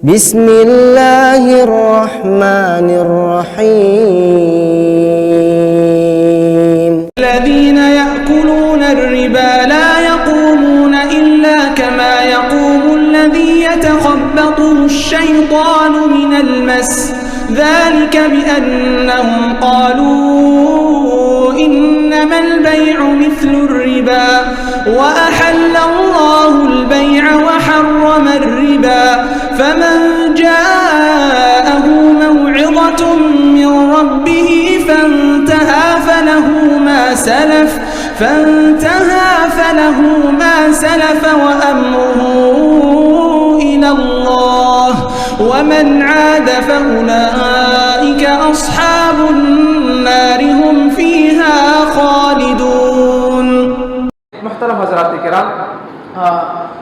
بسم الله الرحمن الرحيم. الذين يأكلون الربا لا يقومون إلا كما يقوم الذي يتخبطه الشيطان من المس ذلك بأنهم قالوا إنما البيع مثل الربا وأحل الله البيع وحرم الربا فمن جاءه موعظة من ربه فانتهى فله ما سلف وأمره إلى الله ومن عاد فأولئك أصحاب النار هم فيها خالدون. محترم حضرات کرام،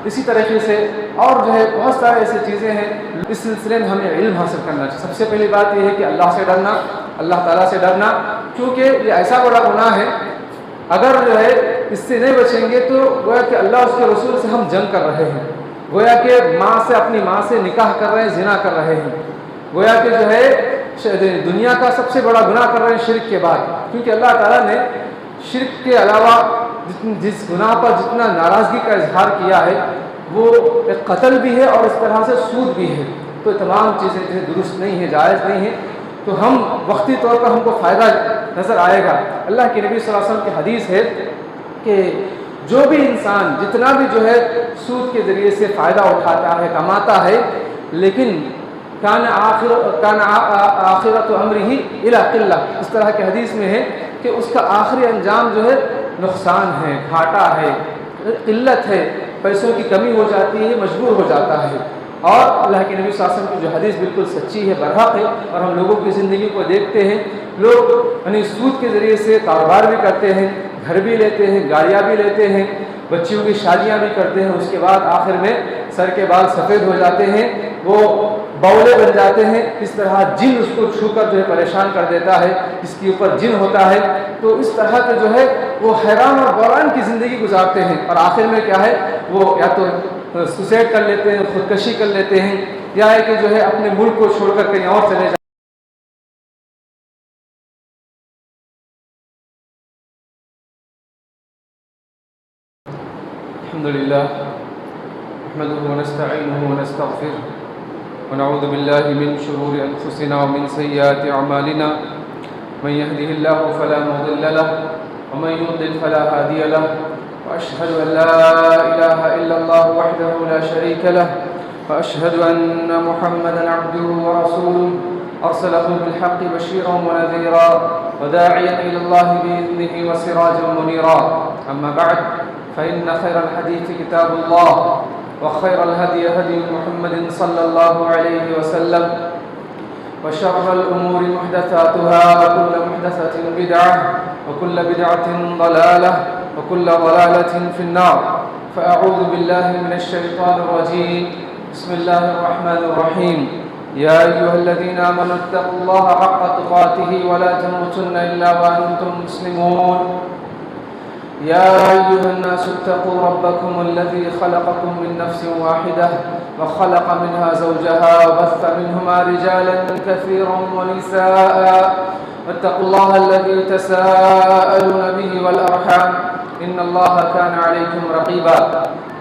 اسی طریقے سے اور جو ہے بہت سارے ایسی چیزیں ہیں اس سلسلے میں ہمیں علم حاصل کرنا چاہیے. سب سے پہلی بات یہ ہے کہ اللہ سے ڈرنا، اللہ تعالیٰ سے ڈرنا، کیونکہ یہ ایسا بڑا گناہ ہے اگر جو ہے اس سے نہیں بچیں گے تو گویا کہ اللہ اس کے رسول سے ہم جنگ کر رہے ہیں، گویا کہ اپنی ماں سے نکاح کر رہے ہیں، زنا کر رہے ہیں، گویا کہ جو ہے دنیا کا سب سے بڑا گناہ کر رہے ہیں شرک کے بعد. کیونکہ اللہ تعالیٰ نے شرک کے علاوہ جس گناہ پر جتنا ناراضگی کا اظہار کیا ہے وہ ایک قتل بھی ہے اور اس طرح سے سود بھی ہے. تو تمام چیزیں جو ہے درست نہیں ہیں، جائز نہیں ہیں. تو ہم وقتی طور پر ہم کو فائدہ نظر آئے گا. اللہ کے نبی صلی اللہ علیہ وسلم کی حدیث ہے کہ جو بھی انسان جتنا بھی جو ہے سود کے ذریعے سے فائدہ اٹھاتا ہے، کماتا ہے، لیکن کان آخرت امرہ الی قلہ، اس طرح کی حدیث میں ہے کہ اس کا آخری انجام جو ہے نقصان ہے، گھاٹا ہے، قلت ہے، پیسوں کی کمی ہو جاتی ہے، مجبور ہو جاتا ہے. اور اللہ کے نبی صلی اللہ علیہ وسلم کی جو حدیث بالکل سچی ہے، برحق ہے. اور ہم لوگوں کی زندگی کو دیکھتے ہیں، لوگ سود کے ذریعے سے کاروبار بھی کرتے ہیں، گھر بھی لیتے ہیں، گاڑیاں بھی لیتے ہیں، بچیوں کی شادیاں بھی کرتے ہیں، اس کے بعد آخر میں سر کے بال سفید ہو جاتے ہیں، وہ بولے بن جاتے ہیں. اس طرح جن اس کو چھو کر جو ہے پریشان کر دیتا ہے، اس کے اوپر جن ہوتا ہے. تو اس طرح کے جو ہے وہ حیران اور بوران کی زندگی گزارتے ہیں اور آخر میں کیا ہے وہ یا تو سوسائڈ کر لیتے ہیں، خودکشی کر لیتے ہیں، یا ہے کہ جو ہے اپنے ملک کو چھوڑ کر کہیں اور چلے جاتے ہیں. الحمدللہ نحمده ونستعینه ونستغفره ونعوذ بالله من شرور انفسنا ومن سیئات اعمالنا من يهده الله فلا مضل له ومن يضلل فلا هادي له واشهد ان لا اله الا الله وحده لا شريك له واشهد ان محمدا عبده ورسوله ارسله بالحق بشيرا ونذيرا وداعيا الى الله باذنه وسراجا منيرا. اما بعد فإن خير الحديث كتاب الله وخير الهدي هدي محمد صلى الله عليه وسلم وشر الأمور محدثاتها وكل محدثة بدعة وكل بدعة ضلالة وكل ضلالة في النار. فأعوذ بالله من الشيطان الرجيم. بسم الله الرحمن الرحيم. يا أيها الذين آمنوا اتقوا الله حق تقاته ولا تموتن إلا وأنتم مسلمون. يا أيها الناس اتقوا ربكم الذي خلقكم من نفس واحدة وخلق منها زوجها وبث منهما رجالا كثيرا ونساء واتقوا الله الذي تساءلون به والأرحام إن الله كان عليكم رقيبا.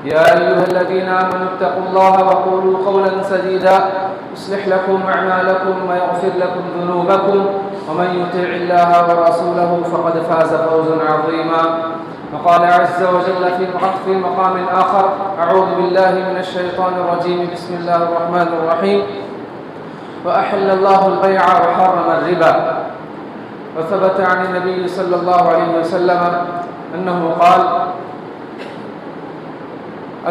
يا أيها الذين آمنوا اتقوا الله وقولوا قولا سديدا يصلح لكم أعمالكم ويغفر لكم ذنوبكم ومن يطع الله ورسوله فقد فاز فوزا عظيما. وقال عز وجل في مقام آخر أعوذ بالله من الشيطان الرجيم. بسم الله الرحمن الرحيم. وأحل الله البيع وحرم الربا. وثبت عن النبي صلى الله عليه وسلم أنه قال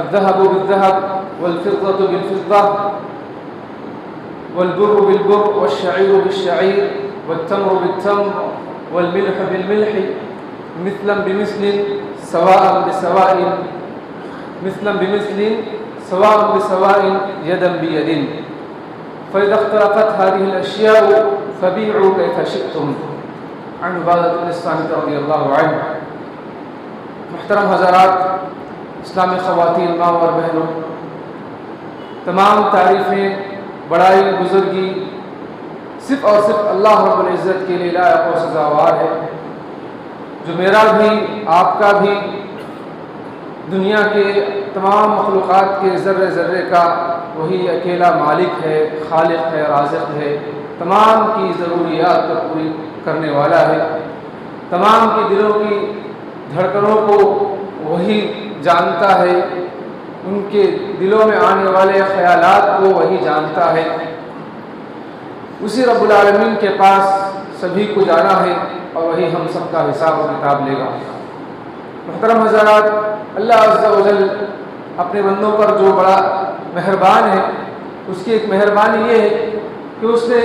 الذهب بالذهب والفضة بالفضة والبر بالبر والشعير بالشعير والتمر بالتمر والملح بالملح مثلا بمثل سواء بسواء مثلا بمثل سواء بسواء يدا بيد فإذا اختلفت هذه الأشياء فبيعوا كيف شئتم. عن عبادة بن الصامت رضي الله عنه. محترم حضرات، اسلامی خواتین، ماں اور بہنوں، تمام تعریفیں بڑائی بزرگی صرف اور صرف اللہ رب العزت کے لیے لائق و سزاوار ہے، جو میرا بھی آپ کا بھی دنیا کے تمام مخلوقات کے ذرے ذرے کا وہی اکیلا مالک ہے، خالق ہے، رازق ہے، تمام کی ضروریات کو پوری کرنے والا ہے، تمام کی دلوں کی دھڑکنوں کو وہی جانتا ہے، ان کے دلوں میں آنے والے خیالات کو وہی جانتا ہے۔ اسی رب العالمین کے پاس سبھی کو جانا ہے اور وہی ہم سب کا حساب و کتاب لے گا۔ محترم حضرات، اللہ عز و جل اپنے بندوں پر جو بڑا مہربان ہے، اس کی ایک مہربانی یہ ہے کہ اس نے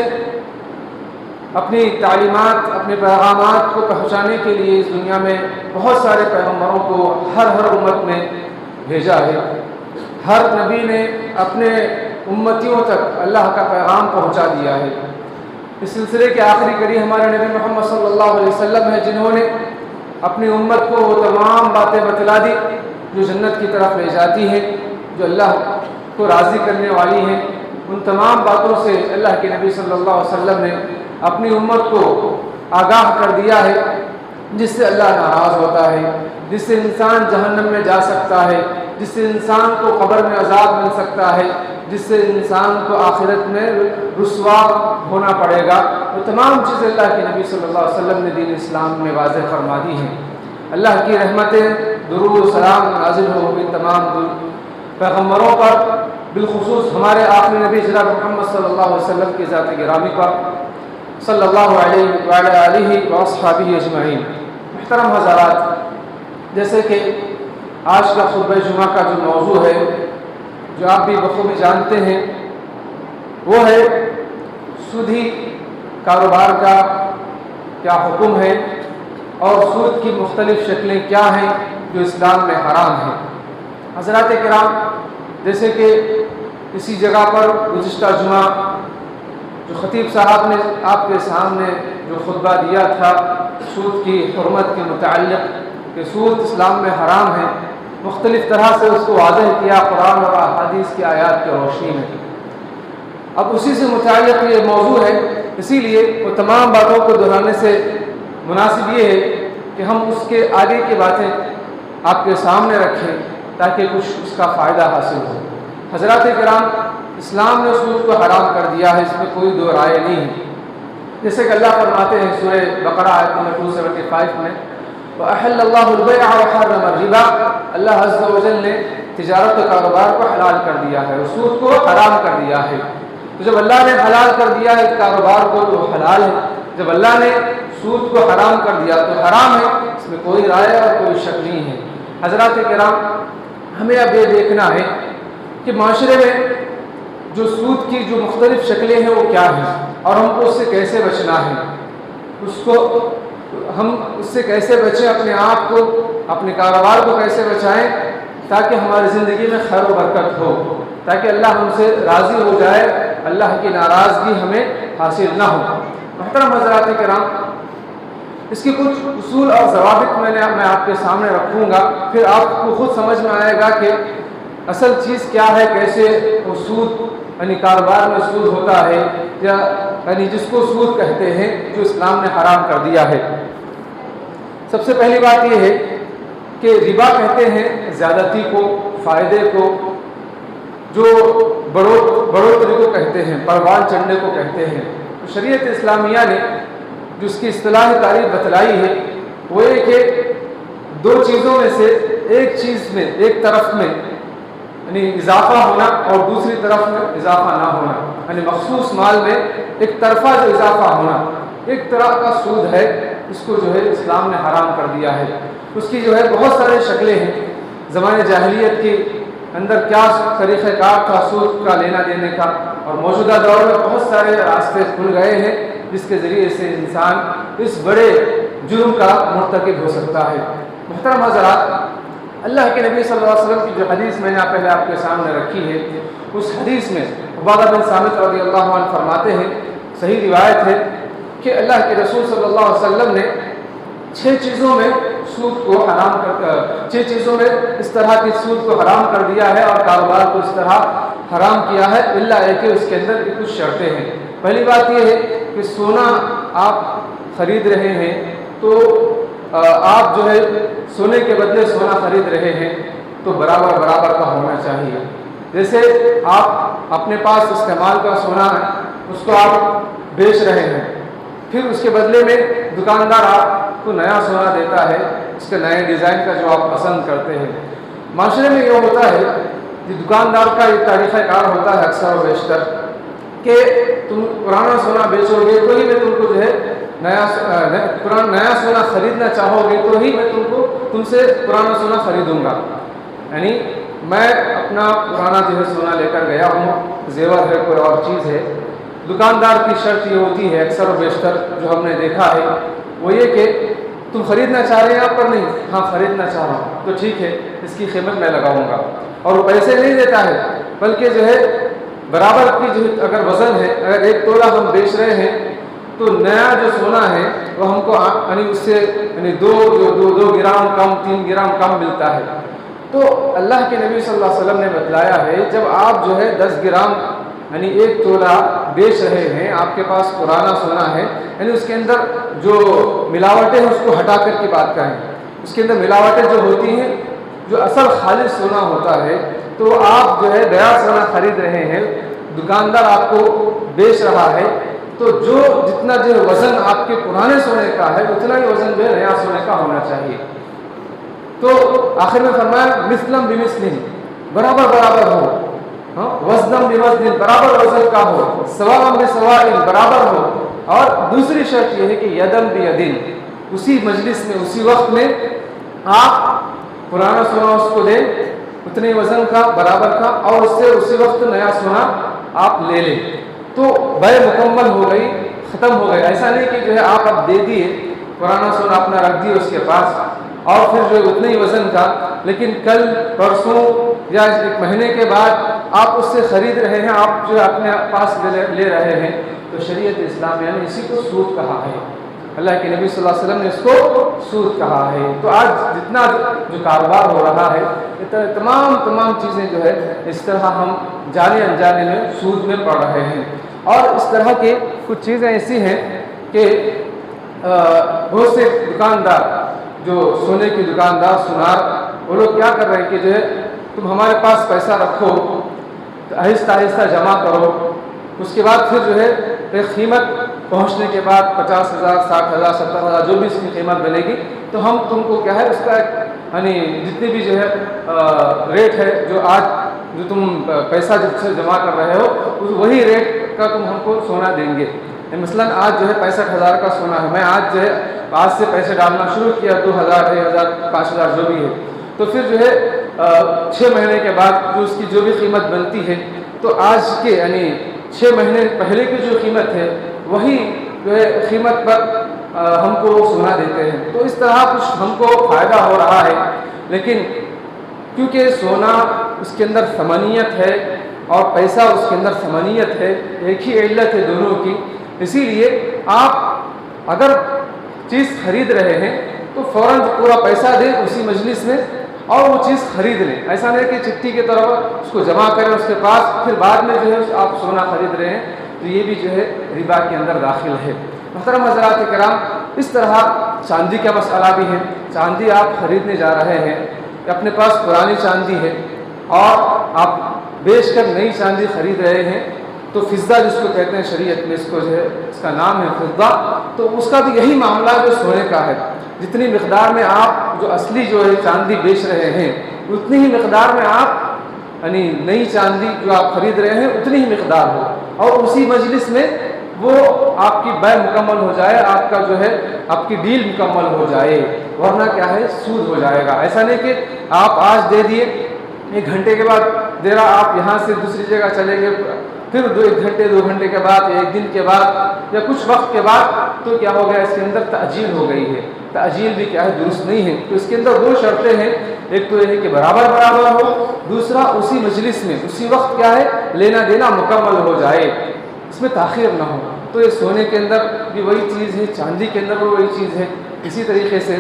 اپنی تعلیمات، اپنے پیغامات کو پہنچانے کے لیے اس دنیا میں بہت سارے پیغمبروں کو ہر امت میں بھیجا ہے۔ ہر نبی نے اپنے امتیوں تک اللہ کا پیغام پہنچا دیا ہے۔ اس سلسلے کے آخری کڑی ہمارے نبی محمد صلی اللہ علیہ وسلم ہیں، جنہوں نے اپنی امت کو وہ تمام باتیں بتلا دی جو جنت کی طرف لے جاتی ہیں، جو اللہ کو راضی کرنے والی ہیں۔ ان تمام باتوں سے اللہ کے نبی صلی اللہ علیہ وسلم نے اپنی امت کو آگاہ کر دیا ہے، جس سے اللہ ناراض ہوتا ہے، جس سے انسان جہنم میں جا سکتا ہے، جس سے انسان کو قبر میں عذاب مل سکتا ہے، جس سے انسان کو آخرت میں رسوا ہونا پڑے گا۔ وہ تمام چیزیں اللہ کے نبی صلی اللہ علیہ وسلم نے دین اسلام میں واضح فرما دی ہیں۔ اللہ کی رحمتیں، درود و سلام نازل ہو ان تمام پیغمبروں پر، بالخصوص ہمارے آخری نبی جناب محمد صلی اللہ علیہ وسلم کی ذات گرامی پر، صلی اللہ علیہ وعلی آلہ واصحابہ اجمعین۔ محترم حضرات، جیسے کہ آج کا خطبہ جمعہ کا جو موضوع ہے، جو آپ بھی بخوبی جانتے ہیں، وہ ہے سودی کاروبار کا کیا حکم ہے اور سود کی مختلف شکلیں کیا ہیں جو اسلام میں حرام ہیں۔ حضرات کرام، جیسے کہ اسی جگہ پر گزشتہ جمعہ جو خطیب صاحب نے آپ کے سامنے جو خطبہ دیا تھا سود کی حرمت کے متعلق کہ سود اسلام میں حرام ہے، مختلف طرح سے اس کو واضح کیا قرآن اور احادیث کی آیات کی روشنی میں۔ اب اسی سے متعلق یہ موضوع ہے، اسی لیے وہ تمام باتوں کو دہرانے سے مناسب یہ ہے کہ ہم اس کے آگے کی باتیں آپ کے سامنے رکھیں تاکہ کچھ اس کا فائدہ حاصل ہو۔ حضرات کرام، اسلام نے سود کو حرام کر دیا ہے، اس میں کوئی دو رائے نہیں ہے۔ جیسے کہ اللہ فرماتے ہیں سورہ بقرہ آیت نمبر 275 میں، وَأَحَلَّ اللَّهُ الْبَيْعَ وَحَرَّمَ الرِّبَا، اللہ عز و جل نے تجارت و کاروبار کو حلال کر دیا ہے اور سود کو حرام کر دیا ہے۔ تو جب اللہ نے حلال کر دیا ہے کاروبار کو تو حلال ہے، جب اللہ نے سود کو حرام کر دیا تو حرام ہے، اس میں کوئی رائے اور کوئی شک نہیں ہے۔ حضرات کرام، ہمیں اب یہ دیکھنا ہے کہ معاشرے میں جو سود کی جو مختلف شکلیں ہیں وہ کیا ہیں اور ہم کو اس سے کیسے بچنا ہے، ہم اس سے کیسے بچیں، اپنے آپ کو، اپنے کاروبار کو کیسے بچائیں تاکہ ہماری زندگی میں خیر و برکت ہو، تاکہ اللہ ہم سے راضی ہو جائے، اللہ کی ناراضگی ہمیں حاصل نہ ہو۔ محترم حضرات کرام، اس کی کچھ اصول اور ضوابط میں آپ کے سامنے رکھوں گا، پھر آپ کو خود سمجھ میں آئے گا کہ اصل چیز کیا ہے، کیسے وہ سود یعنی کاروبار میں سود ہوتا ہے، یا یعنی جس کو سود کہتے ہیں جو اسلام نے حرام کر دیا ہے۔ سب سے پہلی بات یہ ہے کہ ربا کہتے ہیں زیادتی کو، فائدے کو، جو بڑھوتری کو کہتے ہیں، پروان چڑھنے کو کہتے ہیں۔ تو شریعت اسلامیہ نے جو اس کی اصطلاح تعریف بتلائی ہے وہ یہ کہ دو چیزوں میں سے ایک چیز میں، ایک طرف میں یعنی اضافہ ہونا اور دوسری طرف میں اضافہ نہ ہونا، یعنی مخصوص مال میں ایک طرفہ جو اضافہ ہونا، ایک طرح کا سود ہے، اس کو جو ہے اسلام نے حرام کر دیا ہے۔ اس کی جو ہے بہت سارے شکلیں ہیں۔ زمانے جاہلیت کے اندر کیا طریقہ کار تھا سود کا لینا دینے کا، اور موجودہ دور میں بہت سارے راستے کھل گئے ہیں جس کے ذریعے سے انسان اس بڑے جرم کا مرتکب ہو سکتا ہے۔ محترم حضرات، اللہ کے نبی صلی اللہ علیہ وسلم کی جو حدیث میں نے پہلے آپ کے سامنے رکھی ہے، اس حدیث میں عبادہ بن صامت رضی اللہ عنہ فرماتے ہیں، صحیح روایت ہے کہ اللہ کے رسول صلی اللہ علیہ وسلم نے 6 چیزوں میں سود کو حرام کر 6 چیزوں میں اس طرح کی سود کو حرام کر دیا ہے اور کاروبار کو اس طرح حرام کیا ہے الا ہے کہ اس کے اندر کچھ شرطیں ہیں۔ پہلی بات یہ ہے کہ سونا آپ خرید رہے ہیں تو آپ جو ہے سونے کے بدلے سونا خرید رہے ہیں تو برابر برابر کا ہونا چاہیے۔ جیسے آپ اپنے پاس استعمال کا سونا ہے، اس کو آپ بیچ رہے ہیں، پھر اس کے بدلے میں دکاندار آپ کو نیا سونا دیتا ہے، اس کے نئے ڈیزائن کا جو آپ پسند کرتے ہیں۔ معاشرے میں یہ ہوتا ہے کہ دکاندار کا یہ طریقہ کار ہوتا ہے اکثر و بیشتر کہ تم پرانا سونا بیچو گے تو ہی میں تم کو جو ہے نیا سونا خریدنا چاہو گے تو ہی میں تم سے پرانا سونا خریدوں گا۔ یعنی میں اپنا پرانا جو ہے سونا لے کر گیا ہوں، زیور ہے کوئی اور چیز ہے، دکاندار کی شرط یہ ہوتی ہے اکثر و بیشتر جو ہم نے دیکھا ہے وہ یہ کہ تم خریدنا چاہ رہے ہیں آپ پر نہیں، ہاں خریدنا چاہ رہا ہوں تو ٹھیک ہے اس کی قیمت میں لگاؤں گا، اور وہ پیسے نہیں دیتا ہے بلکہ جو ہے برابر کی جو اگر وزن ہے، اگر 1 تولہ ہم بیچ رہے ہیں تو نیا جو سونا ہے وہ ہم کو یعنی اس سے یعنی 2 گرام کم 3 گرام کم ملتا ہے۔ تو اللہ کے نبی صلی اللہ علیہ وسلم نے بتلایا ہے جب آپ جو ہے 10 گرام یعنی 1 تولہ بیچ رہے ہیں، آپ کے پاس پرانا سونا ہے، یعنی اس کے اندر جو ملاوٹیں ہیں اس کو ہٹا کر کی بات کریں، اس کے اندر ملاوٹیں جو ہوتی ہیں، جو اصل خالص سونا ہوتا ہے، تو آپ جو ہے نیا سونا خرید رہے ہیں، دکاندار آپ کو بیچ رہا ہے، تو جو جتنا جو وزن آپ کے پرانے سونے کا ہے اتنا ہی وزن جو ہے نیا سونے کا ہونا چاہیے۔ تو آخر میں فرمایا مثلم بمثل، برابر برابر ہو، وزنم بوزن، برابر وزن کا ہو، سواء بسواء، برابر ہو، اور دوسری شرط یہ ہے کہ یدم بیدن، اسی مجلس میں اسی وقت میں آپ پرانا سونا اس کو دیں اتنے وزن کا برابر کا، اور اس سے اسی وقت نیا سونا آپ لے لیں، تو بے مکمل ہو گئی، ختم ہو گئی۔ ایسا نہیں کہ جو ہے آپ اب دے دیے پرانا سونا اپنا رکھ دیے اس کے پاس اور پھر جو ہے اتنے ہی وزن کا، لیکن کل پرسوں یا 1 مہینے کے بعد آپ اس سے خرید رہے ہیں، آپ جو اپنے پاس لے رہے ہیں، تو شریعت اسلام یعنی اسی کو سود کہا ہے، اللہ کے نبی صلی اللہ علیہ وسلم نے اس کو سود کہا ہے۔ تو آج جتنا جو کاروبار ہو رہا ہے تمام چیزیں جو ہے اس طرح ہم جانے انجانے میں سود میں پڑ رہے ہیں، اور اس طرح کے کچھ چیزیں ایسی ہیں کہ بہت سے دکاندار جو سونے کی دکاندار سنار وہ لوگ کیا کر رہے ہیں کہ جو ہے تم ہمارے پاس پیسہ رکھو، آہستہ آہستہ جمع کرو، اس کے بعد پھر جو ہے ایک قیمت پہنچنے کے بعد 50,000 60,000 70,000 جو بھی اس کی قیمت بنے گی تو ہم تم کو کیا ہے اس کا یعنی جتنی بھی جو ہے ریٹ ہے جو آج جو تم پیسہ جب سے جمع کر رہے ہو وہی ریٹ کا تم ہم کو سونا دیں گے۔ مثلاً آج جو ہے 65,000 کا سونا ہے، میں آج جو ہے آج سے پیسے ڈالنا شروع کیا 2,000 1,000 5,000 جو بھی ہے، تو پھر جو ہے 6 مہینے کے بعد جو اس کی جو بھی قیمت بنتی ہے تو آج کے یعنی 6 مہینے پہلے کی جو قیمت ہے وہی جو ہے قیمت پر ہم کو سونا دیتے ہیں۔ تو اس طرح کچھ ہم کو فائدہ ہو رہا ہے، لیکن کیونکہ سونا اس کے اندر ثمانیت ہے اور پیسہ اس کے اندر ثمانیت ہے، ایک ہی علت ہے دونوں کی، اسی لیے آپ اگر چیز خرید رہے ہیں تو فوراً پورا پیسہ دیں اسی مجلس میں اور وہ چیز خرید لیں، ایسا نہیں کہ چٹھی کی طرف اس کو جمع کریں اس کے پاس پھر بعد میں جو ہے آپ سونا خرید رہے ہیں، تو یہ بھی جو ہے ربا کے اندر داخل ہے۔ محترم حضرات کرام، اس طرح چاندی کا مسئلہ بھی ہے، چاندی آپ خریدنے جا رہے ہیں، اپنے پاس پرانی چاندی ہے اور آپ بیچ کر نئی چاندی خرید رہے ہیں، تو فضہ جس کو کہتے ہیں شریعت میں اس کو جو ہے اس کا نام ہے فضہ، تو اس کا بھی یہی معاملہ جو سونے کا ہے، جتنی مقدار میں آپ جو اصلی جو ہے چاندی بیچ رہے ہیں اتنی ہی مقدار میں آپ یعنی نئی چاندی جو آپ خرید رہے ہیں اتنی ہی مقدار ہو، اور اسی مجلس میں وہ آپ کی بے مکمل ہو جائے، آپ کا جو ہے آپ کی ڈیل مکمل ہو جائے، ورنہ کیا ہے سود ہو جائے گا۔ ایسا نہیں کہ آپ آج دے دیے 1 گھنٹے کے بعد دے رہا، آپ یہاں سے دوسری جگہ چلیں گے پھر 1 گھنٹے 2 گھنٹے کے بعد 1 دن کے بعد یا کچھ وقت کے بعد، تو کیا ہو گیا اس کے اندر تعجیل ہو گئی ہے۔ تعجیل بھی کیا ہے درست نہیں ہے، تو اس کے اندر 2 شرطیں ہیں، ایک تو یہ ہے کہ برابر برابر ہو، دوسرا اسی مجلس میں اسی وقت کیا ہے لینا دینا مکمل ہو جائے، اس میں تاخیر نہ ہو۔ تو یہ سونے کے اندر بھی وہی چیز ہے، چاندی کے اندر بھی وہی چیز ہے۔ اسی طریقے سے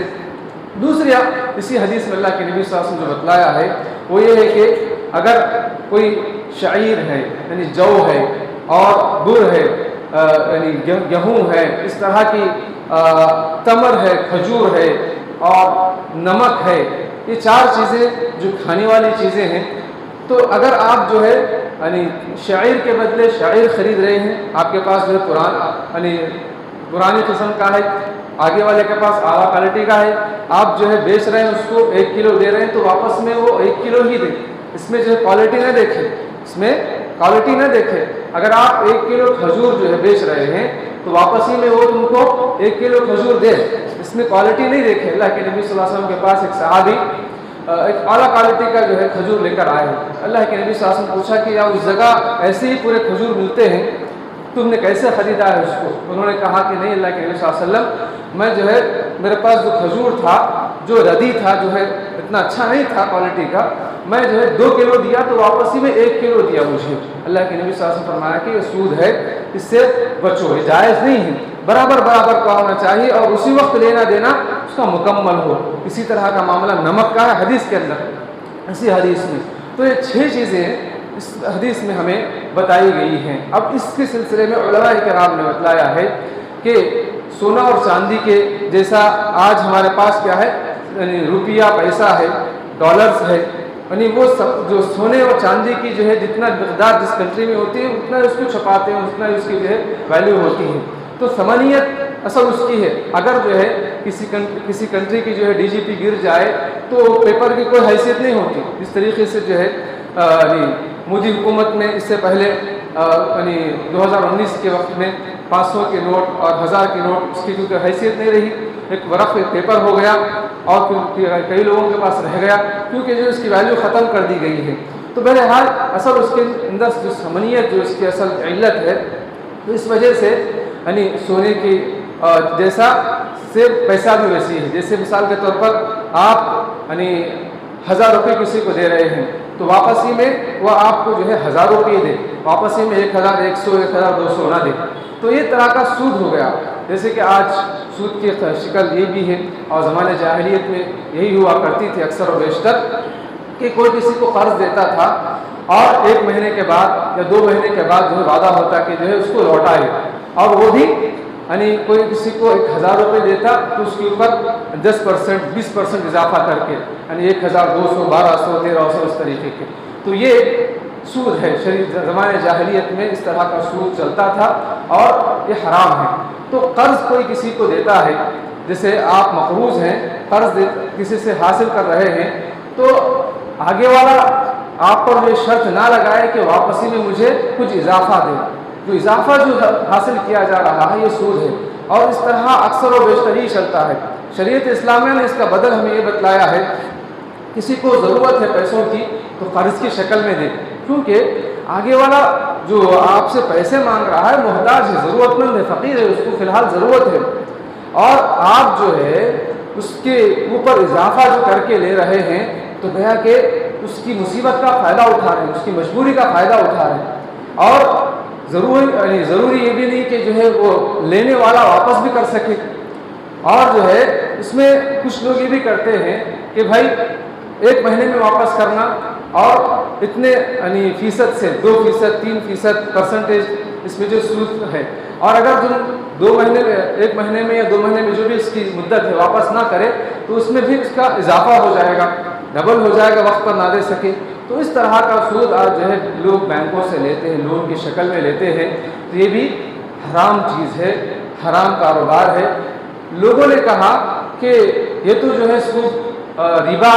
دوسری اسی حدیث میں اللہ کے نبی صلی اللہ علیہ وسلم جو بتلایا ہے وہ یہ ہے کہ اگر کوئی شعیر ہے یعنی جو ہے اور بر ہے یعنی گیہوں ہے، اس طرح کی تمر ہے، کھجور ہے اور نمک ہے، یہ 4 چیزیں جو کھانے والی چیزیں ہیں. تو اگر آپ جو ہے یعنی شعیر کے بدلے شعیر خرید رہے ہیں، آپ کے پاس جو ہے پرانی قسم کا ہے، آگے والے کے پاس اعلیٰ کوالٹی کا ہے، آپ جو ہے بیچ رہے ہیں اس کو 1 کلو دے رہے ہیں، تو واپس میں وہ 1 کلو ہی دیں. اس میں جو ہے کوالٹی نہ دیکھیں، اس میں کوالٹی نہ دیکھیں. اگر آپ 1 کلو کھجور جو ہے بیچ رہے ہیں تو واپس ہی میں وہ تم کو 1 کلو کھجور دے، اس میں کوالٹی نہیں دیکھیں. اللہ کے نبی صلی اللہ علیہ وسلم کے پاس ایک صحابی ایک اعلیٰ کوالٹی کا جو ہے کھجور لے کر آئے. اللہ کے نبی صلی اللہ علیہ وسلم نے پوچھا کہ یا اس جگہ ایسے ہی پورے کھجور ملتے ہیں، تم نے کیسے خریدا ہے اس کو؟ انہوں نے کہا کہ نہیں اللہ کے نبی صلی اللہ علیہ وسلم، میں جو ہے میرے پاس جو کھجور تھا جو ردی تھا، جو ہے اتنا اچھا نہیں تھا کوالٹی کا، میں جو ہے 2 کلو دیا تو واپس ہی میں 1 کلو دیا مجھے. اللہ کے نبی صلی اللہ علیہ وسلم فرمایا کہ یہ سود ہے، اس سے بچو، یہ جائز نہیں ہے. برابر برابر کا ہونا چاہیے اور اسی وقت لینا دینا اس کا مکمل ہو. اسی طرح کا معاملہ نمک کا ہے حدیث کے اندر، اسی حدیث میں. تو یہ 6 چیزیں اس حدیث میں ہمیں بتائی گئی ہیں. اب اس کے سلسلے میں علماء کرام نے بتلایا ہے کہ سونا اور چاندی کے جیسا آج ہمارے پاس کیا ہے، یعنی روپیہ پیسہ ہے، ڈالرز ہے، یعنی وہ سب جو سونے اور چاندی کی جو ہے جتنا مقدار جس کنٹری میں ہوتی ہے اتنا اس کو چھپاتے ہیں، اتنا اس کی جو ہے ویلیو ہوتی ہے. تو ثمانیت اصل اس کی ہے. اگر جو ہے کسی کنٹری کی جو ہے ڈی جی پی گر جائے تو پیپر کی کوئی حیثیت نہیں ہوتی. جس طریقے سے جو ہے مودی حکومت نے اس سے پہلے یعنی 2019 کے وقت میں 500 کے نوٹ اور 1000 کے نوٹ، اس کی کوئی حیثیت نہیں رہی، ایک ورق پیپر ہو گیا اور کئی لوگوں کے پاس رہ گیا کیونکہ جو اس کی ویلیو ختم کر دی گئی ہے. تو بہرحال اصل اس کے اندر جو ثمانیت جو اس کی اصل علت ہے، تو اس وجہ سے یعنی سونے کی جیسا سے پیسہ بھی ویسی ہے. جیسے مثال کے طور پر آپ یعنی 1000 روپے کسی کو دے رہے ہیں تو واپسی میں وہ آپ کو جو ہے 1000 روپے دے، واپسی میں 1100 1200 نہ دے. تو یہ طرح کا سود ہو گیا. جیسے کہ آج سود کی شکل یہ بھی ہے اور زمانے جاہلیت میں یہی ہوا کرتی تھی اکثر و بیشتر کہ کوئی کسی کو قرض دیتا تھا اور 1 مہینے کے بعد یا 2 مہینے کے بعد جو ہے وعدہ ہوتا کہ جو ہے اس کو لوٹائے، اور وہ بھی یعنی کوئی کسی کو 1000 روپے دیتا تو اس کے اوپر 10% 20% اضافہ کر کے یعنی 1200 1200 1300 اس طریقے کے. تو یہ سود ہے. زمانے جاہلیت میں اس طرح کا سود چلتا تھا اور یہ حرام ہے. تو قرض کوئی کسی کو دیتا ہے، جیسے آپ مقروض ہیں، قرض کسی سے حاصل کر رہے ہیں، تو آگے والا آپ پر یہ شرط نہ لگائے کہ واپسی میں مجھے کچھ اضافہ دے. جو اضافہ جو حاصل کیا جا رہا ہے یہ سود ہے، اور اس طرح اکثر و بیشتر ہی چلتا ہے. شریعت اسلامیہ نے اس کا بدل ہمیں یہ بتلایا ہے، کسی کو ضرورت ہے پیسوں کی تو قرض کی شکل میں دے، کیونکہ آگے والا جو آپ سے پیسے مانگ رہا ہے محتاج ہے، ضرورت مند ہے، فقیر ہے، اس کو فی الحال ضرورت ہے، اور آپ جو ہے اس کے اوپر اضافہ جو کر کے لے رہے ہیں تو گویا کہ اس کی مصیبت کا فائدہ اٹھا رہے ہیں، اس کی مجبوری کا فائدہ اٹھا رہے ہیں. اور ضروری یہ بھی نہیں کہ جو ہے وہ لینے والا واپس بھی کر سکے. اور جو ہے اس میں کچھ لوگ یہ بھی کرتے ہیں کہ بھائی 1 مہینے میں واپس کرنا اور اتنے یعنی فیصد سے 2% 3% پرسنٹیج اس میں جو سود ہے، اور اگر تم 2 مہینے میں 1 مہینے میں یا 2 مہینے میں جو بھی اس کی مدت ہے واپس نہ کرے تو اس میں بھی اس کا اضافہ ہو جائے گا، ڈبل ہو جائے گا، وقت پر نہ دے سکے. تو اس طرح کا سود آج جو ہے لوگ بینکوں سے لیتے ہیں، لون کی شکل میں لیتے ہیں. تو یہ بھی حرام چیز ہے، حرام کاروبار ہے. لوگوں نے کہا کہ یہ تو جو ہے سود ربا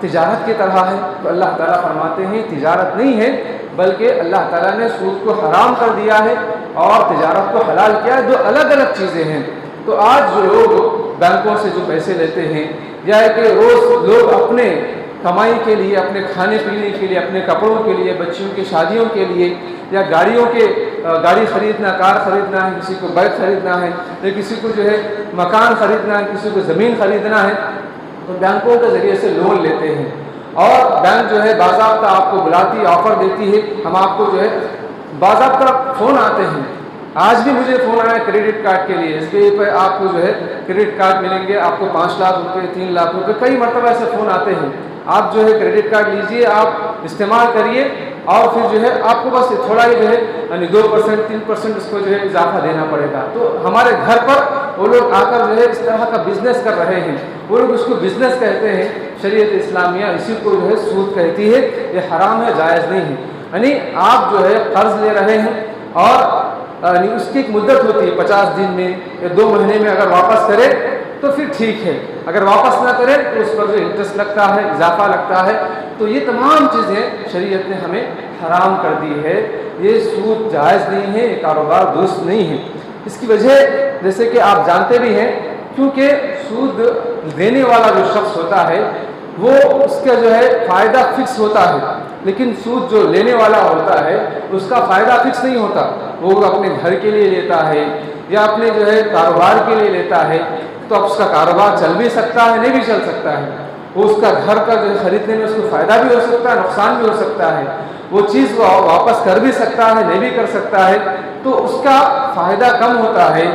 تجارت کی طرح ہے، تو اللہ تعالیٰ فرماتے ہیں تجارت نہیں ہے بلکہ اللہ تعالیٰ نے سود کو حرام کر دیا ہے اور تجارت کو حلال کیا ہے، جو الگ الگ چیزیں ہیں. تو آج جو لوگ بینکوں سے جو پیسے لیتے ہیں، یا کہ روز لوگ اپنے کمائی کے لیے، اپنے کھانے پینے کے لیے، اپنے کپڑوں کے لیے، بچیوں کی شادیوں کے لیے، یا گاڑی خریدنا، کار خریدنا ہے، کسی کو بائک خریدنا ہے، یا کسی کو جو ہے مکان خریدنا ہے، کسی کو زمین خریدنا ہے، تو بینکوں کے ذریعے سے لون لیتے ہیں. اور بینک جو ہے باضابطہ آپ کو بلاتی، آفر دیتی ہے، ہم آپ کو جو ہے باضابطہ فون آتے ہیں. آج بھی مجھے فون آیا کریڈٹ کارڈ کے لیے، SBI پہ آپ کو جو ہے کریڈٹ کارڈ ملیں گے، آپ کو 5 لاکھ روپے 3 لاکھ روپے، کئی مرتبہ ایسے فون آتے ہیں. آپ جو ہے کریڈٹ کارڈ لیجئے، آپ استعمال کریے، اور پھر جو ہے آپ کو بس تھوڑا ہی جو ہے یعنی 2% 3% اس کو جو ہے اضافہ دینا پڑے گا. تو ہمارے گھر پر وہ لوگ آ کر جو ہے اس طرح کا بزنس کر رہے ہیں. وہ لوگ اس کو بزنس کہتے ہیں. شریعت اسلامیہ اسی کو جو ہے سود کہتی ہے. یہ حرام ہے, جائز نہیں ہے. یعنی آپ جو ہے قرض لے رہے ہیں اور یعنی اس کی ایک مدت ہوتی ہے 50 دن میں یا 2 مہینے میں, اگر واپس کرے تو پھر ٹھیک ہے, اگر واپس نہ کرے تو اس پر جو انٹرسٹ لگتا ہے, اضافہ لگتا ہے. تو یہ تمام چیزیں شریعت نے ہمیں حرام کر دی ہے. یہ سود جائز نہیں ہے, یہ کاروبار درست نہیں ہے. اس کی وجہ جیسے کہ آپ جانتے بھی ہیں, کیونکہ سود دینے والا جو شخص ہوتا ہے وہ اس کا جو ہے فائدہ فکس ہوتا ہے, لیکن سود جو لینے والا ہوتا ہے اس کا فائدہ فکس نہیں ہوتا. وہ اپنے گھر کے لیے لیتا ہے یا اپنے جو ہے کاروبار کے لیے لیتا ہے, تو اب اس کا کاروبار چل بھی سکتا ہے, نہیں بھی چل سکتا ہے. وہ اس کا گھر کا جو خریدنے میں اس کو فائدہ بھی ہو سکتا ہے, نقصان بھی ہو سکتا ہے. وہ چیز وہ واپس کر بھی سکتا ہے, نہیں بھی کر سکتا ہے. تو اس کا فائدہ کم ہوتا ہے,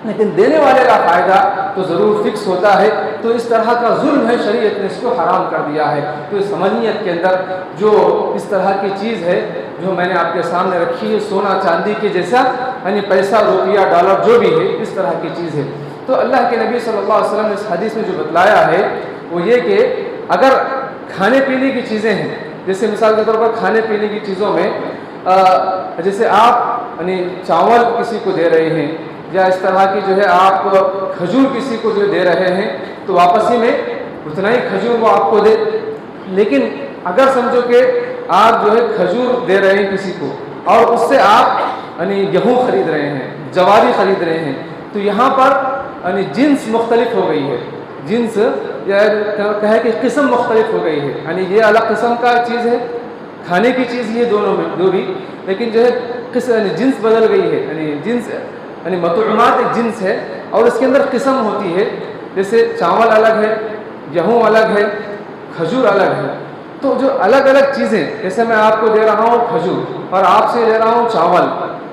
لیکن دینے والے کا فائدہ تو ضرور فکس ہوتا ہے. تو اس طرح کا ظلم ہے, شریعت نے اس کو حرام کر دیا ہے. تو اس سمجھنیت کے اندر جو اس طرح کی چیز ہے جو میں نے آپ کے سامنے رکھی ہے, سونا چاندی کے جیسا, یعنی پیسہ روپیہ ڈالر جو بھی ہے اس طرح کی چیز ہے. تو اللہ کے نبی صلی اللہ علیہ وسلم نے اس حدیث میں جو بتلایا ہے وہ یہ کہ اگر کھانے پینے کی چیزیں ہیں, جیسے مثال کے طور پر کھانے پینے کی چیزوں میں جیسے آپ یعنی چاول کسی کو دے رہے ہیں یا اس طرح کی جو ہے آپ کھجور کسی کو جو دے رہے ہیں, تو واپسی میں اتنا ہی کھجور وہ آپ کو دے. لیکن اگر سمجھو کہ آپ جو ہے کھجور دے رہے ہیں کسی کو اور اس سے آپ یعنی گیہوں خرید رہے ہیں, جواری خرید رہے ہیں, تو یہاں پر یعنی جنس مختلف ہو گئی ہے. جنس یا کہے کہ قسم مختلف ہو گئی ہے. یعنی یہ الگ قسم کا چیز ہے, کھانے کی چیز یہ دونوں میں دو بھی, لیکن جو ہے یعنی جنس بدل گئی ہے. یعنی جنس یعنی مطعومات ایک جنس ہے اور اس کے اندر قسم ہوتی ہے. جیسے چاول الگ ہے, گیہوں الگ ہے, کھجور الگ ہے. تو جو الگ الگ چیزیں, جیسے میں آپ کو دے رہا ہوں کھجور اور آپ سے لے رہا ہوں چاول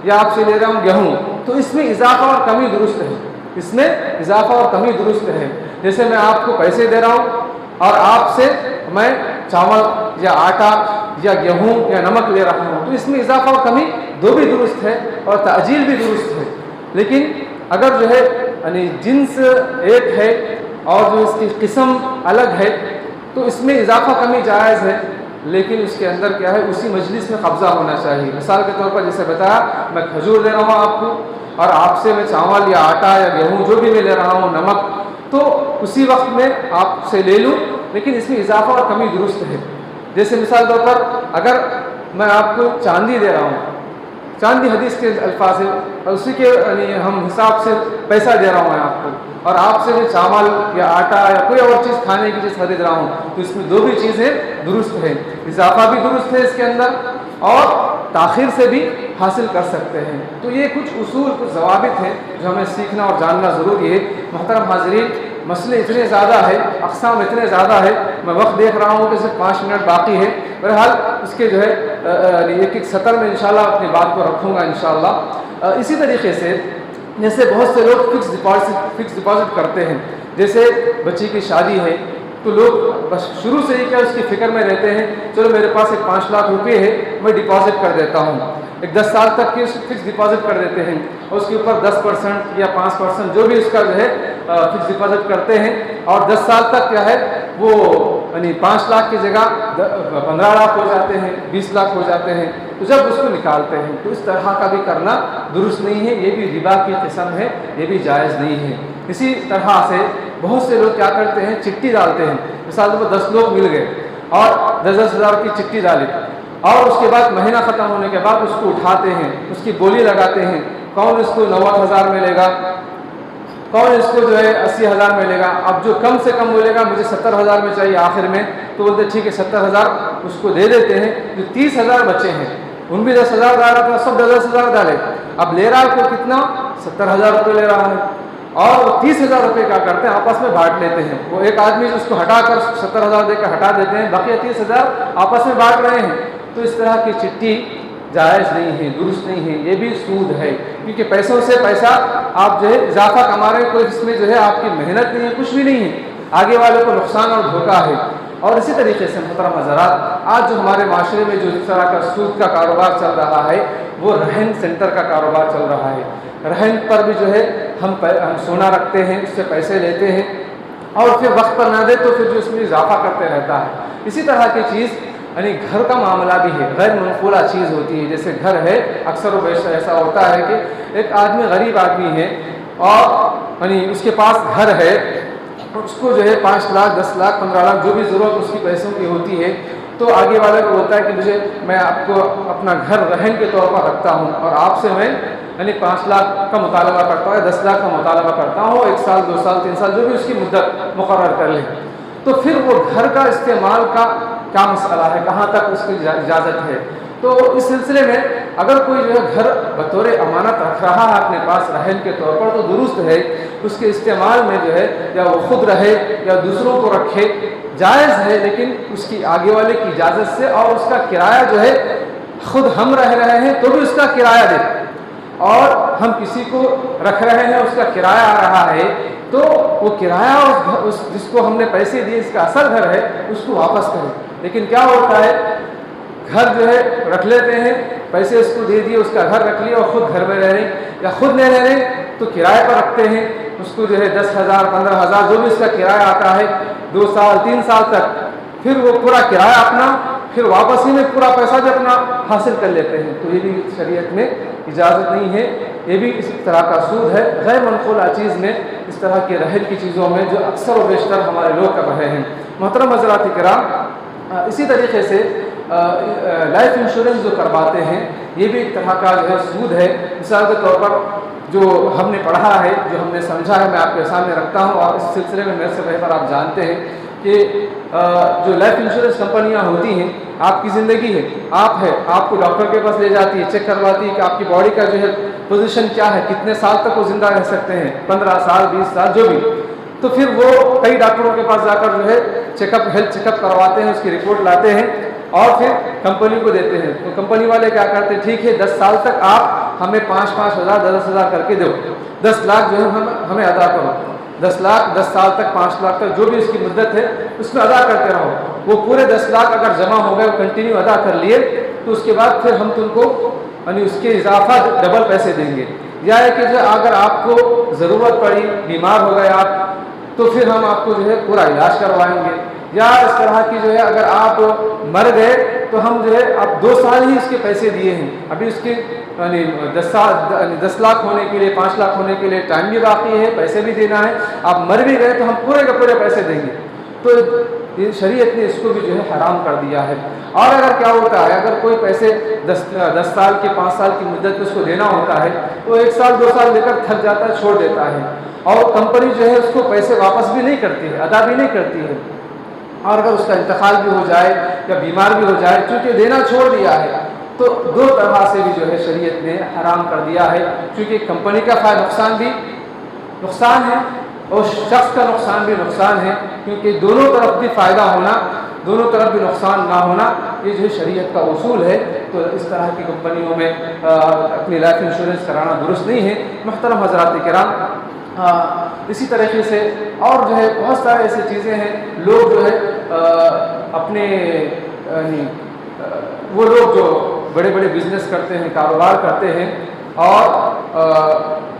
یا آپ سے لے رہا ہوں گیہوں, تو اس میں اضافہ اور کمی درست ہے. اس میں اضافہ اور کمی درست ہے. جیسے میں آپ کو پیسے دے رہا ہوں اور آپ سے میں چاول یا آٹا یا گیہوں یا نمک لے رہا ہوں, تو اس میں اضافہ اور کمی دو بھی درست ہے اور تأجیل بھی درست ہے. لیکن اگر جو ہے یعنی جنس ایک ہے اور جو اس کی قسم الگ ہے, تو اس میں اضافہ کمی جائز ہے, لیکن اس کے اندر کیا ہے اسی مجلس میں قبضہ ہونا چاہیے. مثال کے طور پر جیسے بتایا, میں کھجور دے رہا ہوں آپ کو اور آپ سے میں چاول یا آٹا یا گیہوں جو بھی میں لے رہا ہوں, نمک, تو اسی وقت میں آپ سے لے لوں, لیکن اس میں اضافہ اور کمی درست ہے. جیسے مثال طور پر اگر میں آپ کو چاندی دے رہا ہوں, چاندی حدیث کے الفاظ ہے اور اسی کے یعنی ہم حساب سے پیسہ دے رہا ہوں میں آپ کو, اور آپ سے میں چاول یا آٹا یا کوئی اور چیز کھانے کی چیز خرید رہا ہوں, تو اس میں دو بھی چیزیں درست ہیں. اضافہ بھی درست ہے اس کے اندر اور تاخیر سے بھی حاصل کر سکتے ہیں. تو یہ کچھ اصول, کچھ ضوابط ہیں جو ہمیں سیکھنا اور جاننا ضروری ہے. محترم حاضرین, مسئلے اتنے زیادہ ہے, اقسام اتنے زیادہ ہے, میں وقت دیکھ رہا ہوں کہ صرف 5 منٹ باقی ہے. بہرحال اس کے جو ہے ایک ایک سطر میں انشاءاللہ اپنی بات کو رکھوں گا انشاءاللہ. اسی طریقے سے جیسے بہت سے لوگ فکس ڈپازٹ کرتے ہیں. جیسے بچی کی شادی ہے تو لوگ بس شروع سے ہی کیا اس کی فکر میں رہتے ہیں, چلو میرے پاس ایک 5 لاکھ روپے ہے, میں ڈپازٹ کر دیتا ہوں. ایک 10 سال تک کی فکس ڈپازٹ کر دیتے ہیں اور اس کے اوپر 10% یا 5% جو بھی اس کا جو ہے فکس ڈپازٹ کرتے ہیں, اور 10 سال تک کیا ہے وہ یعنی 5 لاکھ کی جگہ 15 لاکھ ہو جاتے ہیں, 20 لاکھ ہو جاتے ہیں. تو جب اس کو نکالتے ہیں تو اس طرح کا بھی کرنا درست نہیں ہے. یہ بھی ربا کی قسم ہے, یہ بھی جائز نہیں ہے. اسی طرح سے بہت سے لوگ کیا کرتے ہیں, چٹھی ڈالتے ہیں. مثال طور پر 10 لوگ مل گئے اور 10-10 ہزار کی چٹھی ڈالی, اور اس کے بعد مہینہ ختم ہونے کے بعد اس کو اٹھاتے ہیں, اس کی بولی لگاتے ہیں. کون اس کو 90,000 میں لے گا, کون اس کو جو ہے 80,000 میں لے گا. اب جو کم سے کم بولے گا مجھے 70,000 میں چاہیے آخر میں, تو بولتے ٹھیک ہے 70,000 اس کو دے دیتے ہیں. جو 30,000 بچے ہیں ان بھی 10,000 ڈالا تھا, سب 10,000 ڈالے. اب لے رہا ہے کو کتنا, 70,000 روپے لے رہا ہے, اور وہ 30,000 روپے کیا کرتے ہیں آپس میں بانٹ لیتے ہیں. وہ ایک آدمی اس کو ہٹا کر 70,000 دے کر ہٹا دیتے ہیں, باقی 30,000 آپس میں بانٹ رہے ہیں. تو اس طرح کی چٹھی جائز نہیں ہے, درست نہیں ہے, یہ بھی سود ہے. کیونکہ پیسوں سے پیسہ آپ جو ہے اضافہ کما رہے ہیں, کوئی اس میں جو ہے آپ کی محنت نہیں ہے, کچھ بھی نہیں ہے, آگے والے کو نقصان اور دھوکہ ہے. اور اسی طریقے سے محترم حضرات، آج جو ہمارے معاشرے میں جو اس طرح کا سود کا کاروبار چل رہا ہے وہ رہن سینٹر کا کاروبار چل رہا ہے۔ رہن پر بھی جو ہے ہم سونا رکھتے ہیں، اس سے پیسے لیتے ہیں اور پھر وقت پر نہ دے تو پھر جو اس میں اضافہ کرتے رہتا ہے۔ اسی طرح کی چیز یعنی گھر کا معاملہ بھی ہے، غیر منقولہ چیز ہوتی ہے، جیسے گھر ہے، اکثر و بیشتر ایسا ہوتا ہے کہ ایک آدمی غریب آدمی ہے اور یعنی اس کے پاس گھر ہے، اس کو جو ہے 5 لاکھ 10 لاکھ 15 لاکھ جو بھی ضرورت اس کی پیسوں کی ہوتی ہے، تو آگے والے کو بولتا ہے کہ میں آپ کو اپنا گھر رہن کے طور پر رکھتا ہوں اور آپ سے میں یعنی 5 لاکھ کا مطالبہ کرتا ہوں یا 10 لاکھ کا مطالبہ کرتا ہوں، 1 سال 2 سال 3 سال جو بھی اس کی مدت مقرر کر لیں۔ تو پھر وہ گھر کا استعمال کا کیا مسئلہ ہے، کہاں تک اس کی اجازت ہے؟ تو اس سلسلے میں اگر کوئی جو ہے گھر بطور امانت رکھ رہا ہے اپنے پاس رہن کے طور پر، تو درست ہے اس کے استعمال میں جو ہے یا وہ خود رہے یا دوسروں کو رکھے، جائز ہے، لیکن اس کی آگے والے کی اجازت سے، اور اس کا کرایہ جو ہے خود ہم رہ رہے ہیں تو بھی اس کا کرایہ دیں، اور ہم کسی کو رکھ رہے ہیں اس کا کرایہ آ رہا ہے تو وہ کرایہ جس کو ہم نے پیسے دیے اس کا اصل گھر ہے اس کو واپس کریں۔ لیکن کیا ہوتا ہے، گھر جو ہے رکھ لیتے ہیں، پیسے اس کو دے دیے، اس کا گھر رکھ لیا اور خود گھر میں رہ رہے یا خود نہیں رہ رہے تو کرائے پر رکھتے ہیں، اس کو جو ہے 10,000 15,000 جو بھی اس کا کرایہ آتا ہے 2 سال 3 سال تک، پھر وہ پورا کرایہ اپنا پھر واپسی میں پورا پیسہ جو اپنا حاصل کر لیتے ہیں۔ تو یہ بھی شریعت میں اجازت نہیں ہے، یہ بھی اس طرح کا سود ہے، غیر منقولہ چیز میں اس طرح کے رہن کی چیزوں میں جو اکثر و بیشتر ہمارے لوگ کر رہے ہیں۔ محترم حضرات کرام، اسی طریقے سے لائف انشورنس جو کرواتے ہیں یہ بھی ایک طرح کا جو ہے سود ہے۔ مثال کے طور پر جو ہم نے پڑھا ہے، جو ہم نے سمجھا ہے، میں آپ کے سامنے رکھتا ہوں، اور اس سلسلے میں میرے سے بہتر آپ جانتے ہیں کہ جو لائف انشورنس کمپنیاں ہوتی ہیں، آپ کی زندگی ہے، آپ کو ڈاکٹر کے پاس لے جاتی ہے، چیک کرواتی ہے کہ آپ کی باڈی کا جو ہے پوزیشن کیا ہے، کتنے سال تک وہ زندہ رہ سکتے ہیں، 15 سال 20 سال جو بھی، تو پھر وہ کئی ڈاکٹروں کے پاس جا کر جو ہے ہیلتھ چیک اپ کرواتے ہیں، اس کی رپورٹ لاتے ہیں اور پھر کمپنی کو دیتے ہیں۔ تو کمپنی والے کیا کرتے ہیں، ٹھیک ہے 10 سال تک آپ ہمیں 5-5 ہزار 10,000 کر کے دو، 10 لاکھ جو ہے ہمیں ادا کرو، 10 لاکھ 10 سال تک 5 لاکھ تک جو بھی اس کی مدت ہے اس میں ادا کرتے رہو۔ وہ پورے 10 لاکھ اگر جمع ہو گئے، وہ کنٹینیو ادا کر لیے، تو اس کے بعد پھر ہم تم کو یعنی اس کے اضافہ ڈبل پیسے دیں گے، یا ہے کہ جو اگر آپ کو ضرورت پڑی، بیمار ہو گئے آپ، تو پھر ہم آپ کو جو ہے پورا علاج کروائیں گے، یا اس طرح کی جو ہے اگر آپ مر گئے تو ہم جو ہے آپ 2 سال ہی اس کے پیسے دیے ہیں، ابھی اس کے یعنی 10 لاکھ ہونے کے لیے 5 لاکھ ہونے کے لیے ٹائم بھی باقی ہے، پیسے بھی دینا ہے، آپ مر بھی گئے تو ہم پورے کے پورے پیسے دیں گے۔ تو یہ شریعت نے اس کو بھی جو ہے حرام کر دیا ہے۔ اور اگر کیا ہوتا ہے، اگر کوئی پیسے 10 سال کے 5 سال کی مدت میں اس کو دینا ہوتا ہے تو 1 سال 2 سال لے کر تھک جاتا ہے، چھوڑ دیتا ہے، اور کمپنی جو ہے اس کو پیسے واپس بھی نہیں کرتی ہے، ادا بھی نہیں کرتی ہے، اور اگر اس کا انتقال بھی ہو جائے یا بیمار بھی ہو جائے، چونکہ دینا چھوڑ دیا ہے، تو 2 طرح سے بھی جو ہے شریعت نے حرام کر دیا ہے، چونکہ کمپنی کا نقصان بھی نقصان ہے اور شخص کا نقصان بھی نقصان ہے، کیونکہ دونوں طرف بھی فائدہ ہونا، دونوں طرف بھی نقصان نہ ہونا، یہ جو شریعت کا اصول ہے۔ تو اس طرح کی کمپنیوں میں اپنی لائف انشورنس کرانا درست نہیں ہے۔ محترم حضرات کرام، اسی طریقے سے اور جو ہے بہت سارے ایسی چیزیں ہیں، لوگ جو ہے اپنے وہ لوگ جو بڑے بڑے بزنس کرتے ہیں، کاروبار کرتے ہیں، اور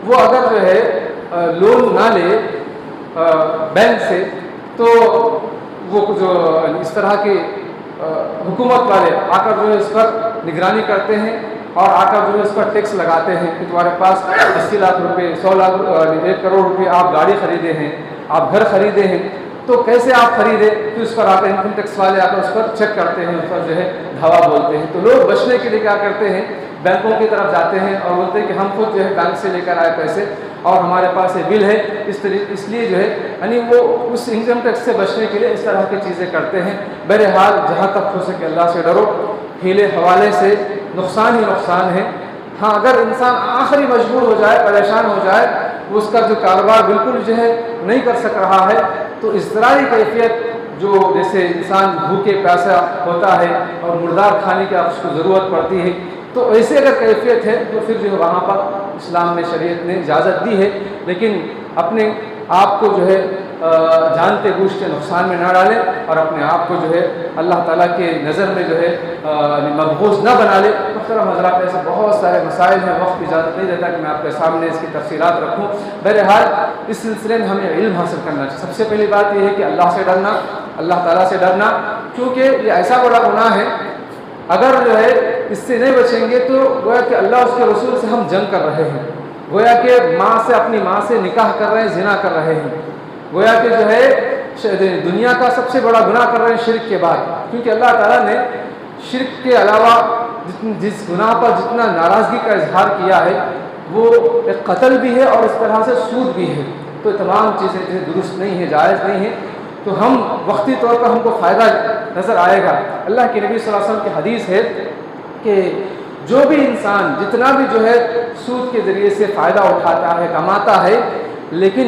وہ اگر جو ہے لون نہ لے بینک سے، تو وہ جو اس طرح کے حکومت والے آ کر جو ہے اس پر نگرانی کرتے ہیں اور آ کر جو ہے اس پر ٹیکس لگاتے ہیں کہ تمہارے پاس 80 لاکھ روپے 100 لاکھ 1 کروڑ روپے آپ گاڑی خریدے ہیں، آپ گھر خریدے ہیں، تو کیسے آپ خریدے؟ تو اس پر آ کر انکم ٹیکس والے آ کر اس پر چیک کرتے ہیں، اس پر جو ہے دھوا بولتے ہیں۔ تو لوگ بچنے کے لیے کیا کرتے ہیں، بینکوں کی طرف جاتے ہیں اور بولتے ہیں کہ ہم خود جو ہے بینک سے لے کر آئے پیسے اور ہمارے پاس یہ بل ہے، اس لیے جو ہے یعنی وہ اس انکم ٹیکس سے بچنے کے لیے اس طرح کی چیزیں کرتے ہیں۔ بہرحال جہاں تک ہو سکے اللہ سے ڈرو، ہیلے حوالے سے نقصان ہی نقصان ہے۔ ہاں اگر انسان آخری مجبور ہو جائے، پریشان ہو جائے، وہ اس کا جو کاروبار بالکل جو ہے نہیں کر سک رہا ہے، تو اضطراری کیفیت جو جیسے انسان بھوکے پیاسا ہوتا ہے اور مردار کھانے کی اس کو ضرورت پڑتی ہے، تو ایسے اگر کیفیت ہے تو پھر جو ہے وہاں پر اسلام نے شریعت نے اجازت دی ہے، لیکن اپنے آپ کو جو ہے جانتے بوجھتے نقصان میں نہ ڈالے اور اپنے آپ کو جو ہے اللہ تعالیٰ کے نظر میں جو ہے مبغوض نہ بنا لے۔ محترم حضرات، ایسے بہت سارے مسائل ہیں، وقت اجازت نہیں دیتا کہ میں آپ کے سامنے اس کی تفصیلات رکھوں۔ بہرحال اس سلسلے میں ہمیں علم حاصل کرنا چاہیے۔ سب سے پہلی بات یہ ہے کہ اللہ سے ڈرنا، اللہ تعالیٰ سے ڈرنا، کیونکہ یہ ایسا بڑا گناہ ہے، اگر جو ہے اس سے نہیں بچیں گے تو گویا کہ اللہ اس کے رسول سے ہم جنگ کر رہے ہیں، گویا کہ اپنی ماں سے نکاح کر رہے ہیں، زنا کر رہے ہیں، گویا کہ جو ہے دنیا کا سب سے بڑا گناہ کر رہے ہیں شرک کے بعد، کیونکہ اللہ تعالیٰ نے شرک کے علاوہ جس گناہ پر جتنا ناراضگی کا اظہار کیا ہے وہ ایک قتل بھی ہے اور اس طرح سے سود بھی ہے۔ تو تمام چیزیں جو درست نہیں ہیں، جائز نہیں ہیں، تو ہم وقتی طور پر ہم کو فائدہ نظر آئے گا۔ اللہ کے نبی صلی اللہ علیہ وسلم کی حدیث ہے کہ جو بھی انسان جتنا بھی جو ہے سود کے ذریعے سے فائدہ اٹھاتا ہے، کماتا ہے، لیکن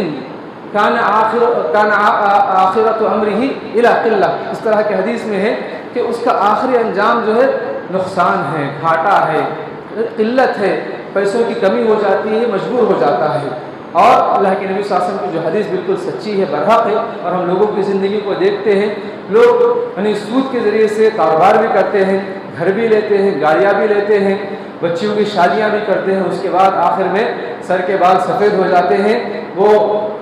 کان آخرت امرہ الی قلہ، اس طرح کی حدیث میں ہے کہ اس کا آخری انجام جو ہے نقصان ہے، گھاٹا ہے، قلت ہے، پیسوں کی کمی ہو جاتی ہے، مجبور ہو جاتا ہے۔ اور اللہ کے نبی صلی اللہ علیہ وسلم کی جو حدیث بالکل سچی ہے، برحق ہے، اور ہم لوگوں کی زندگی کو دیکھتے ہیں، لوگ یعنی سود کے ذریعے سے کاروبار بھی کرتے ہیں، گھر بھی لیتے ہیں، گاڑیاں بھی لیتے ہیں، بچیوں کی شادیاں بھی کرتے ہیں، اس کے بعد آخر میں سر کے بال سفید ہو جاتے ہیں، وہ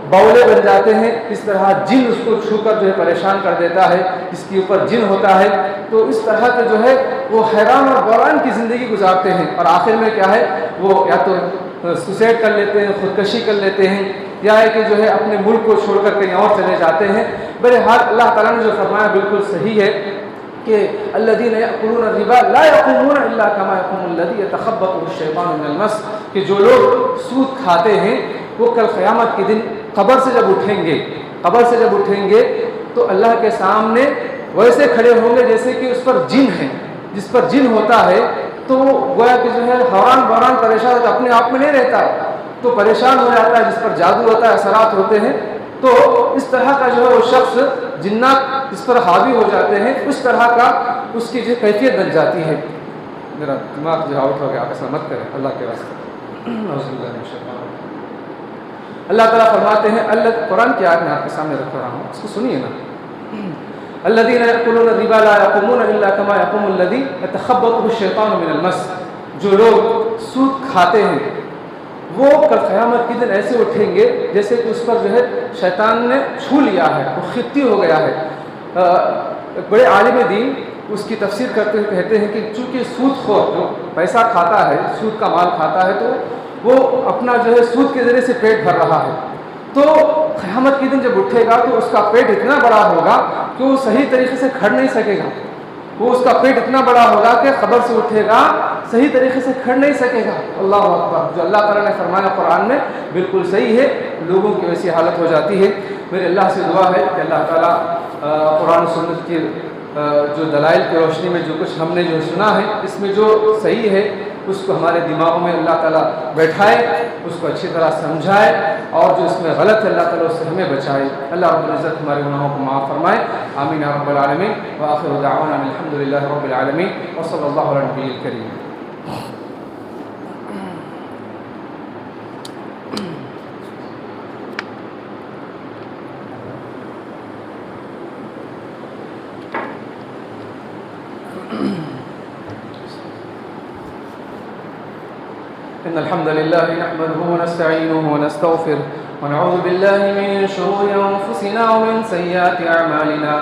بولے بن جاتے ہیں، اس طرح جن اس کو چھو کر جو ہے پریشان کر دیتا ہے، اس کے اوپر جن ہوتا ہے، تو اس طرح کے جو ہے وہ حیران اور بحران کی زندگی گزارتے ہیں، اور آخر میں کیا ہے وہ یا تو سوسائڈ کر لیتے ہیں، خودکشی کر لیتے ہیں، یا ہے کہ جو ہے اپنے ملک کو چھوڑ کر کہیں اور چلے جاتے ہیں۔ بہرحال اللہ تعالیٰ نے جو فرمایا بالکل صحیح ہے کہ الذین یأکلون الربا لا یقومون الا کما یقوم الذی یتخبطہ الشیطان من المس، کہ جو لوگ سود کھاتے ہیں وہ کل قیامت کے دن قبر سے جب اٹھیں گے تو اللہ کے سامنے ویسے کھڑے ہوں گے جیسے کہ اس پر جن ہے، جس پر جن ہوتا ہے تو وہ گویا کہ جو ہے حیران بحران پریشان ہوتا ہے، اپنے آپ میں نہیں رہتا تو پریشان ہو جاتا ہے، جس پر جادو ہوتا ہے، اثرات ہوتے ہیں، تو اس طرح کا جو ہے وہ شخص جنات اس پر حاوی ہو جاتے ہیں، اس طرح کا اس کی جو کیفیت بن جاتی ہے۔ میرا دماغ جو آؤٹ ہو گیا، آپ ایسا مت کریں اللہ کے واسطے۔ اللہ تعالیٰ فرماتے ہیں، اللہ قرآن کی آیت میں آپ کے سامنے رکھ رہا ہوں، اس کو سنیے نا۔ الذین یأکلون الربا لا یقومون الا کما یقوم الذی یتخبطہ الشیطان من المس، جو لوگ سود کھاتے ہیں وہ کل قیامت کے دن ایسے اٹھیں گے جیسے کہ اس پر جو ہے شیطان نے چھو لیا ہے، وہ خطی ہو گیا ہے۔ ایک بڑے عالم دین اس کی تفسیر کرتے ہوئے کہتے ہیں کہ چونکہ سود خور جو پیسہ کھاتا ہے، سود کا مال کھاتا ہے، تو وہ اپنا جو ہے سود کے ذریعے سے پیٹ بھر رہا ہے، تو قیامت کے دن جب اٹھے گا تو اس کا پیٹ اتنا بڑا ہوگا کہ وہ صحیح طریقے سے کھڑ نہیں سکے گا، وہ اس کا پیٹ اتنا بڑا ہوگا کہ قبر سے اٹھے گا صحیح طریقے سے کھڑ نہیں سکے گا۔ اللہ اکبر، جو اللہ تعالیٰ نے فرمایا قرآن میں بالکل صحیح ہے، لوگوں کی ویسی حالت ہو جاتی ہے۔ میرے اللہ سے دعا ہے کہ اللہ تعالیٰ قرآن و سنت کی جو دلائل کی روشنی میں جو کچھ ہم نے جو سنا ہے، اس میں جو صحیح ہے اس کو ہمارے دماغوں میں اللہ تعالیٰ بیٹھائے، اس کو اچھی طرح سمجھائے، اور جو اس میں غلط ہے اللہ تعالیٰ اس سے ہمیں بچائے۔ اللہ رب العزت ہمارے گناہوں کو معاف فرمائے، آمین یا رب العالمین، وآخر دعوانا الحمد للہ رب العالمین، وصلی اللہ علی النبی الکریم۔ إن الحمد لله نحمده ونستعينه ونستغفره ونعوذ بالله من شرور أنفسنا ومن سيئات أعمالنا،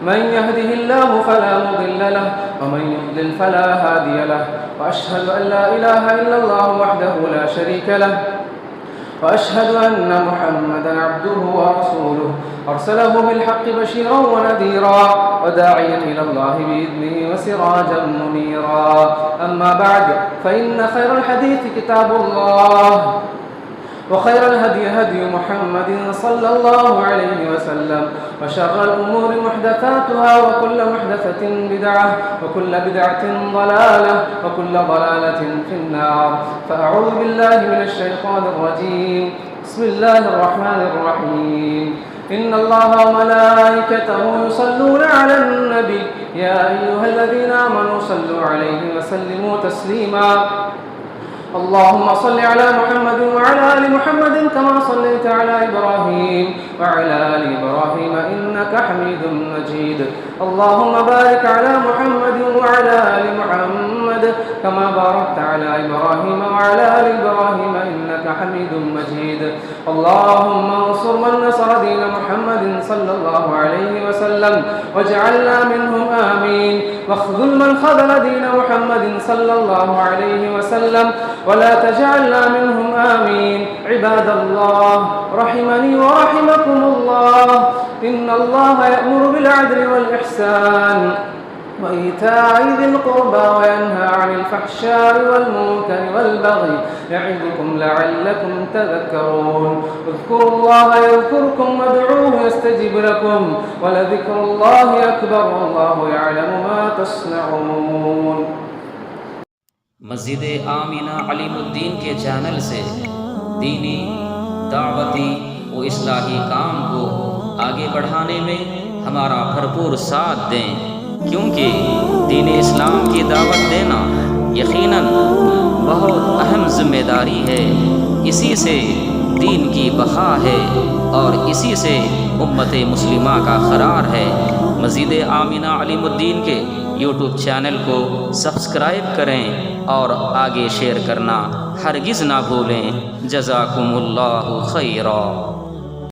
من يهده الله فلا مضل له ومن يضلل فلا هادي له، وأشهد أن لا إله إلا الله وحده لا شريك له، وأشهد أن محمدا عبده ورسوله أرسله بالحق بشيرا ونذيرا وداعيا إلى الله بإذنه وسراجا منيرا، أما بعد فإن خير الحديث كتاب الله، وخير الهدي هدي محمد صلى الله عليه وسلم، وشر الأمور محدثاتها، وكل محدثة بدعة، وكل بدعة ضلالة، وكل ضلالة في النار، فأعوذ بالله من الشيطان الرجيم، بسم الله الرحمن الرحيم، إن الله وملائكته يصلون على النبي، يا أيها الذين آمنوا صلوا عليه وسلموا تسليما، اللهم صل على محمد وعلى آل محمد كما صليت على إبراهيم وعلى آل إبراهيم إنك حميد مجيد. اللهم بارك على محمد وعلى آل محمد كما باركت على إبراهيم وعلى آل إبراهيم إنك حميد مجيد. اللهم انصر من نصر دين محمد صلى الله عليه وسلم واجعلنا منهم آمين. واخذل من خذل دين محمد صلى الله عليه وسلم ولا تجعلنا منهم آمين. عباد الله رحمني ورحمكم الله، إن الله يأمر بالعدل والإحسان وإيتاء ذي القربى وينهى عن الفحشاء والمنكر والبغي يعظكم لعلكم تذكرون. اذكروا الله يذكركم وادعوه يستجب لكم ولذكر الله أكبر والله يعلم ما تصنعون. مسجد آمینہ علیم الدین کے چینل سے دینی، دعوتی و اصلاحی کام کو آگے بڑھانے میں ہمارا بھرپور ساتھ دیں، کیونکہ دین اسلام کی دعوت دینا یقیناً بہت اہم ذمہ داری ہے. اسی سے دین کی بقا ہے اور اسی سے امت مسلمہ کا قرار ہے. مسجد آمینہ علیم الدین کے یوٹیوب چینل کو سبسکرائب کریں اور آگے شیئر کرنا ہرگز نہ بھولیں. جزاکم اللہ خیرا.